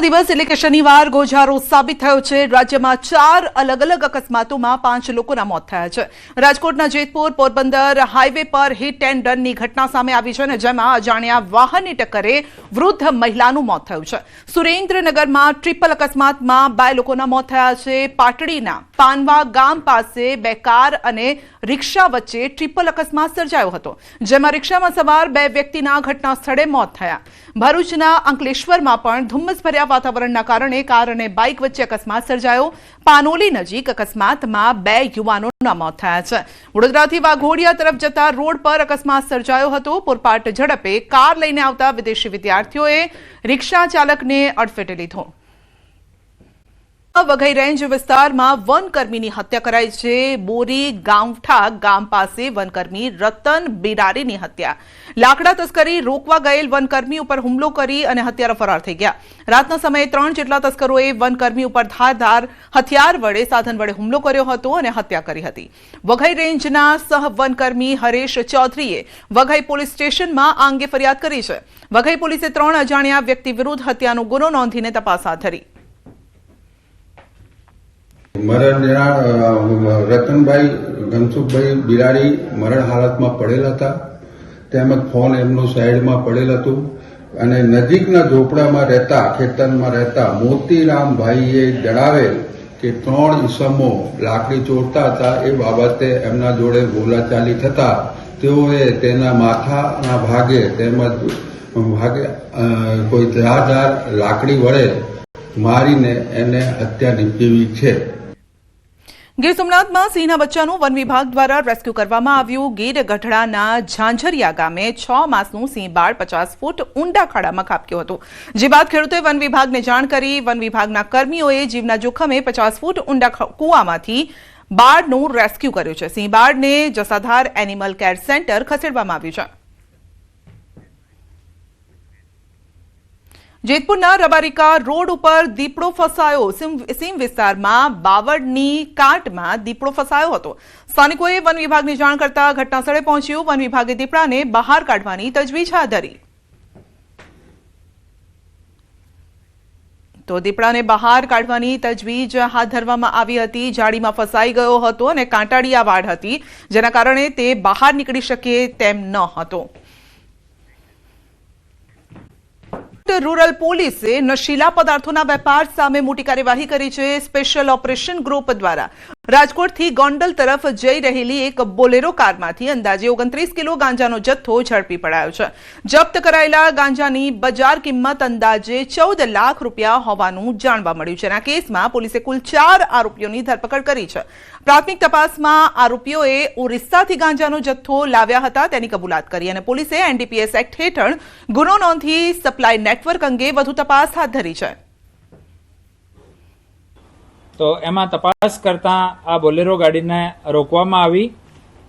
દિવસ એટલે કે શનિવાર ગોઝારો સાબિત થયો છે। રાજ્યમાં 4 અલગ અલગ અકસ્માતોમાં 5 લોકોના મોત થયા છે। રાજકોટના જેતપુર પોરબંદર હાઈવે પર હિટ એન્ડ રનની ઘટના સામે આવી છે અને જેમાં અજાણ્યા વાહનની ટક્કરે વૃદ્ધ મહિલાનું મોત થયું છે। સુરેન્દ્રનગરમાં ટ્રિપલ અકસ્માતમાં 2 લોકોના મોત થયા છે। પાટડીના પાનવા ગામ પાસે 2 કાર અને રિક્ષા વચ્ચે ટ્રિપલ અકસ્માત સર્જાયો હતો, જેમાં રિક્ષામાં સવાર 2 વ્યક્તિના ઘટના સ્થળે મોત થયા। ભરૂચના અંકલેશ્વરમાં પણ ધુમ્મસભર્યા વાતાવરણના કારણે કાર અને બાઇક વચ્ચે અકસ્માત સર્જાયો। પાનોલી નજીક અકસ્માતમાં 2 યુવાનોના મોત થયા છે। વડોદરાથી વાઘોડિયા તરફ જતા રોડ પર અકસ્માત સર્જાયો હતો। પૂરપાટ ઝડપે કાર લઈને આવતા વિદેશી વિદ્યાર્થીઓએ રિક્ષા ચાલકને અડફેટે લીધો। વઘઈ રેન્જ વિસ્તારમાં વનકર્મીની હત્યા કરાઈ છે। બોરી ગાંવઠા ગામ પાસે વનકર્મી રતન બિરારીની હત્યા। લાકડા તસ્કરી રોકવા ગયેલ વનકર્મી ઉપર હુમલો કરી અને હત્યારો ફરાર થઈ ગયા। રાતના સમયે 3 જેટલા તસ્કરોએ વનકર્મી ઉપર ધારદાર હથિયાર વડે સાધન વડે હુમલો કર્યો હતો અને હત્યા કરી હતી। વઘઈ રેન્જના સહ વનકર્મી હરેશ ચૌધરીએ વઘઈ પોલીસ સ્ટેશનમાં આ અંગે ફરિયાદ કરી છે। વઘઈ પોલીસે 3 અજાણ્યા વ્યક્તિ વિરુદ્ધ હત્યાનો ગુનો નોંધીને તપાસ હાથ ધરી। મરણ રતનભાઈ ધનસુખભાઈ બિરારી મરણ હાલતમાં પડેલા હતા, તેમજ ફોન એમનો સાઈડમાં પડેલ હતું અને નજીકના ઝોપડામાં રહેતા ખેતરમાં રહેતા મોતીરામભાઈએ જણાવેલ કે 3 ઈસમો લાકડી ચોરતા હતા। એ બાબતે એમના જોડે બોલાચાલી થતા તેઓએ તેના માથાના ભાગે તેમજ કોઈ ધારદાર લાકડી વડે મારીને એને હત્યા નિપજાવી છે। ગીર સોમનાથમાં સિંહના બચ્ચાનું વન વિભાગ દ્વારા રેસ્ક્યુ કરવામાં આવ્યું। ગીર ગઢડાના ઝાંઝરિયા ગામે 6 માસનું સિંહ બાળ 50 ફૂટ ઊંડા ખાડામાં ખાબક્યું હતું, જે બાદ ખેડૂતોએ વન વિભાગને જાણ કરી। વન વિભાગના કર્મીઓએ જીવના જોખમે 50 ફૂટ ઊંડા કૂવામાંથી બાળનું રેસ્ક્યુ કર્યું છે। સિંહ બાળને જસાધાર એનિમલ કેર સેન્ટર ખસેડવામાં આવ્યું છે। જેતપુરના રબારિકા રોડ ઉપર દીપડો ફસાયો। સીમ વિસ્તારમાં બાવળની કાંટમાં દીપડો ફસાયો હતો। સ્થાનિકોએ વન વિભાગને જાણ કરતા ઘટના સ્થળે પહોંચ્યું। વન વિભાગે દીપડાને બહાર કાઢવાની તજવીજ હાથ ધરી। તો દીપડાને બહાર કાઢવાની તજવીજ હાથ ધરવામાં આવી હતી। જાળીમાં ફસાઈ ગયો હતો અને કાંટાળિયા વાડ હતી, જેના કારણે તે બહાર નીકળી શકે તેમ ન હતો। રૂરલ પોલીસે નશીલા પદાર્થોના વેપાર સામે મોટી કાર્યવાહી કરી છે। સ્પેશિયલ ઓપરેશન ગ્રુપ દ્વારા રાજકોટથી ગોંડલ તરફ જઈ રહેલી એક બોલેરો કારમાંથી અંદાજે 29 કિલો ગાંજાનો જથ્થો ઝડપી પડાયો છે। જપ્ત કરાયેલા ગાંજાની બજાર કિંમત અંદાજે 14 લાખ રૂપિયા હોવાનું જાણવા મળ્યું છે। આ કેસમાં પોલીસે કુલ 4 આરોપીઓની ધરપકડ કરી છે। પ્રાથમિક તપાસમાં આરોપીઓએ ઓરિસ્સાથી ગાંજાનો જથ્થો લાવ્યા હતા તેની કબૂલાત કરી અને પોલીસે એનડીપીએસ એક્ટ હેઠળ ગુનો નોંધી સપ્લાય નેટવર્ક અંગે વધુ તપાસ હાથ ધરી છે। તો એમાં તપાસ કરતા આ બોલેરો ગાડીને રોકવામાં આવી।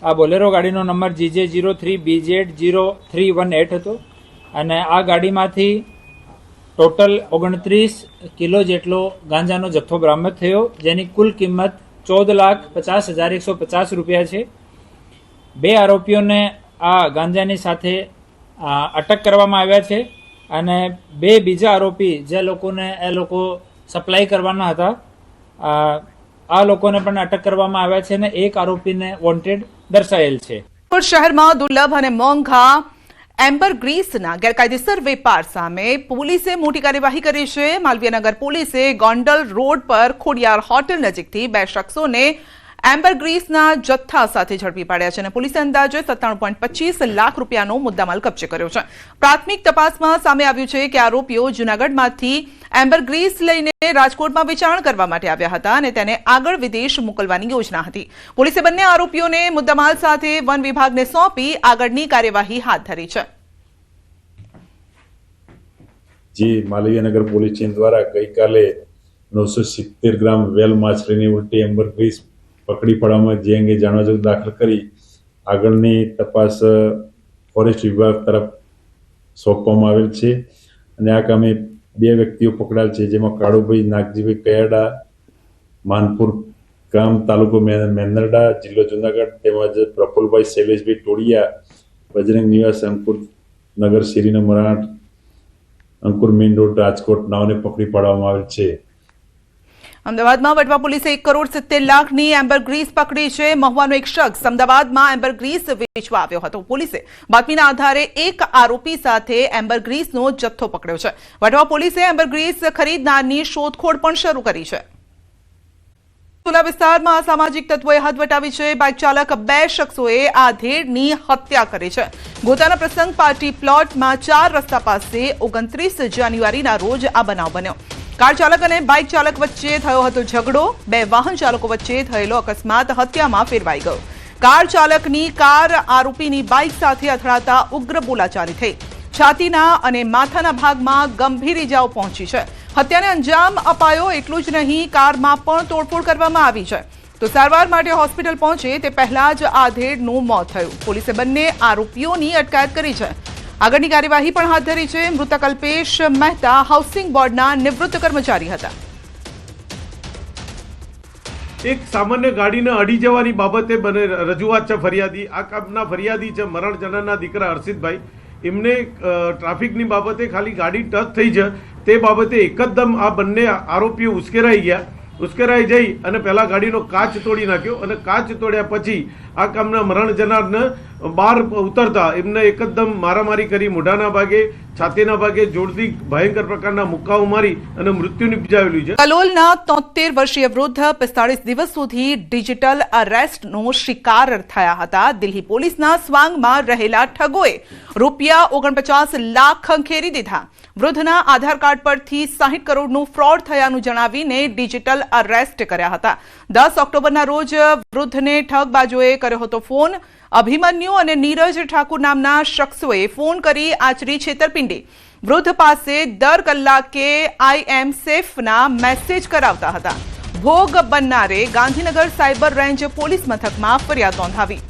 આ બોલેરો ગાડીનો નંબર GJ03BZ0318 હતો અને આ ગાડીમાંથી ટોટલ 29 કિલો જેટલો ગાંજાનો જથ્થો બરામદ થયો, જેની કુલ કિંમત 14,50,150 રૂપિયા છે। 2 આરોપીઓને આ ગાંજાની સાથે અટક કરવામાં આવ્યા છે અને 2 બીજા આરોપી જે લોકોને એ લોકો સપ્લાય કરવાના હતા આ લોકોને પણ અટક કરવામાં આવ્યા છે અને 1 આરોપીને વોન્ટેડ દર્શાવેલ છે। શહેરમાં દુર્લભ અને મોંઘા એમ્બરગ્રીસના ગેરકાયદેસર વેપાર સામે પોલીસે મોટી કાર્યવાહી કરી છે। માલવીયનગર પોલીસે ગોંડલ રોડ પર ખોડિયાર હોટેલ નજીકથી 2 શખ્સોને એમ્બરગ્રીસના જથ્થા સાથે ઝડપી પાડ્યા છે અને પોલીસે અંદાજે 97.25 લાખ રૂપિયાનો મુદ્દામાલ કબજે કર્યો છે। પ્રાથમિક તપાસમાં સામે આવ્યું છે કે આરોપીઓ જૂનાગઢમાંથી એમ્બરગ્રીસ લઈને રાજકોટમાં વેચાણ કરવા માટે આવ્યા હતા અને તેને આગળ વિદેશ મોકલવાની યોજના હતી। પોલીસે બંને આરોપીઓને મુદ્દામાલ સાથે વન વિભાગને સોંપી આગળની કાર્યવાહી હાથ ધરી છે। જે માલવીયનગર પોલીસ સ્ટેશન દ્વારા ગઈકાલે 970 ગ્રામ વેલ માછલીની ઉલટી એમ્બરગ્રીસ પકડી પાડવામાં જે અંગે જાણવા જેવું દાખલ કરી આગળની તપાસ ફોરેસ્ટ વિભાગ તરફ સોંપવામાં આવેલ છે અને આ કામે 2 વ્યક્તિઓ પકડાયેલ છે, જેમાં કાળુભાઈ નાગજીભાઈ કયાડા, માનપુર ગામ, તાલુકો મેંદરડા, જિલ્લો જુનાગઢ, તેમજ પ્રફુલભાઈ શૈલેષભાઈ ટોળિયા, બજરંગ નિવાસ અંકુર નગર શેરી નંબર 8 અંકુર મેઇન રોડ રાજકોટ નાઓને પકડી પાડવામાં આવેલ છે. અમદાવાદમાં વટવા પોલીસે 1,70 લાખની એમ્બરગ્રીસ પકડી છે. મહુવાનો એક શખ્સ અમદાવાદમાં એમ્બરગ્રીસ વેચવા આવ્યો હતો. પોલીસે બાતમીના આધારે એક આરોપી સાથે એમ્બરગ્રીસનો જથ્થો પકડ્યો છે. વટવા પોલીસે એમ્બરગ્રીસ ખરીદનારની શોધખોળ પણ શરૂ કરી છે. સોલા વિસ્તારમાં અસામાજિક તત્વોએ હદ વટાવી છે. બાઇક ચાલક 2 શખ્સોએ આધેડની હત્યા કરી છે. ગોતાના પ્રસંગ પાર્ટી પ્લોટમાં 4 રસ્તા પાસે 29 જાન્યુઆરીના રોજ આ બનાવ બન્યો. કાર ચાલક અને બાઇક ચાલક વચ્ચે થયો હતો ઝઘડો. 2 વાહન ચાલકો વચ્ચે થયેલો અકસ્માત હત્યામાં ફેરવાઈ ગયો. કાર ચાલકની કાર આરોપીની બાઇક સાથે અથડાતા ઉગ્ર બોલાચાલી થઈ. છાતીના અને માથાના ભાગમાં ગંભીર ઇજાઓ પહોંચી છે. હત્યાને અંજામ અપાયો એટલું જ નહીં, કારમાં પણ તોડફોડ કરવામાં આવી છે. તો સારવાર માટે હોસ્પિટલ પહોંચે તે પહેલા જ આધેડનું મોત થયું. પોલીસે બંને આરોપીઓની અટકાયત કરી છે. આગળની કાર્યવાહી પણ હાથ ધરી છે. મૃતક અલ્પેશ મહેતા હાઉસિંગ બોર્ડના નિવૃત્ત કર્મચારી હતા. એક સામાન્ય ગાડીને અડી જવાની બાબતે રજૂઆત છે ફરિયાદી. આ કામના ફરિયાદી છે મરણ જનારના દીકરા હર્ષિતભાઈ. એમને ટ્રાફિકની બાબતે ખાલી ગાડી ટચ થઈ છે તે બાબતે એકદમ આ બંને આરોપીઓ ઉશ્કેરાઈ ગયા. ઉશ્કેરાઈ જઈ અને પહેલા ગાડીનો કાચ તોડી નાખ્યો અને કાચ તોડ્યા પછી આ કામના મરણ જનારને બહાર ઉતરતા એમને એકદમ મારામારી કરી. મોઢાના ભાગે, છાતીના ભાગે જોરથી ભયંકર પ્રકારના મુક્કાઓ મારી અને મૃત્યુ નિપજાવેલું છે. કલોલના 73 વર્ષીય વૃદ્ધ 45 દિવસ સુધી ડિજિટલ અરેસ્ટનો શિકાર થયા હતા. દિલ્હી પોલીસના સ્વાંગમાં રહેલા ઠગોએ ₹49 લાખ ખંખેરી દીધા. વૃદ્ધના આધાર કાર્ડ પરથી 60 કરોડનું ફ્રોડ થયાનું જણાવીને ડિજિટલ અરેસ્ટ કર્યા હતા. 10 ઓક્ટોબરના રોજ વૃદ્ધને ઠગબાજોએ કર્યો હતો ફોન. અભિમન્યુ અને નીરજ ઠાકુર નામના શખ્સોએ ફોન કરી આચરી છેતરપિંડી. વૃદ્ધ પાસે દર કલાકે IM સેફના મેસેજ કરાવતા હતા. ભોગ બનનારે ગાંધીનગર સાયબર રેન્જ પોલીસ મથકમાં ફરિયાદ નોંધાવી.